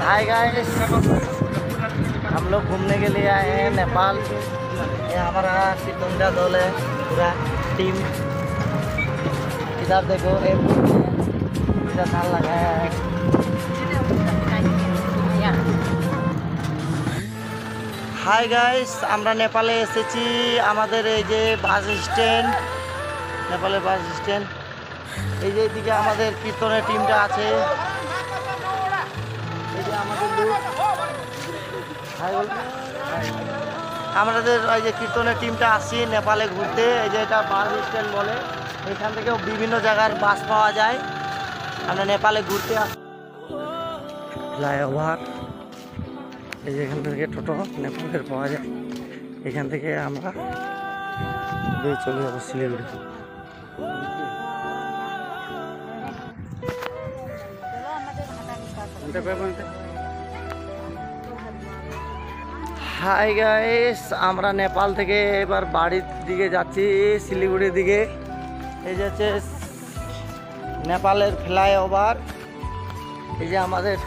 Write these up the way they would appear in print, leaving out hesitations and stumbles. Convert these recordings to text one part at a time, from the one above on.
Hi guys, हम लोग घूमने के लिए आए हैं नेपाल। ये हमारा सितुंगा दल है, पूरा टीम। इधर देखो, इधर धान लगाया है। হাই গাইস, আমরা নেপালে এসেছি। আমাদের এই যে বাস স্ট্যান্ড, নেপালের বাস স্ট্যান্ড। এই যে এদিকে আমাদের কীর্তনের টিমটা আছে। এই যে আমাদের লোক, আমাদের এই যে কীর্তনের টিমটা আসছি নেপালে ঘুরতে। এই যে এটা বাস স্ট্যান্ড বলে। এখান থেকেও বিভিন্ন জায়গার বাস পাওয়া যায়। আমরা নেপালে ঘুরতে আসি। ফ্লাইওভার, এই যে এখান থেকে টোটো নেপালের পাওয়া যায়। এখান থেকে আমরা চলে যাবো শিলিগুড়ি। হাই গাইস, আমরা নেপাল থেকে এবার বাড়ির দিকে যাচ্ছি, শিলিগুড়ির দিকে। এই যে হচ্ছে নেপালের ফ্লাইওভার। এই যে আমাদের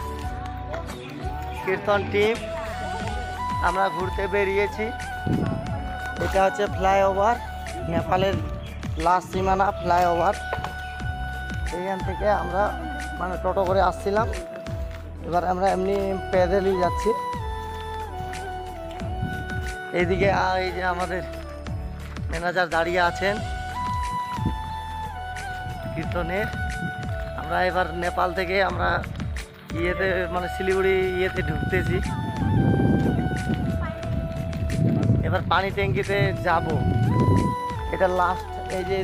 কীর্তন টিম, আমরা ঘুরতে বেরিয়েছি। এটা হচ্ছে ফ্লাইওভার, নেপালের লাস্ট সীমানা ফ্লাইওভার। এইখান থেকে আমরা মানে টোটো করে আসছিলাম, এবার আমরা এমনি প্যাদেলই যাচ্ছি। এইদিকে এই যে আমাদের ম্যানেজার দাঁড়িয়ে আছেন কীর্তনের। আমরা এবার নেপাল থেকে আমরা ইয়েতে মানে শিলিগুড়ি ইয়েতে ঢুকতেছি। এবার পানি ট্যাঙ্কিতে যাব, এটা লাস্ট। এই যে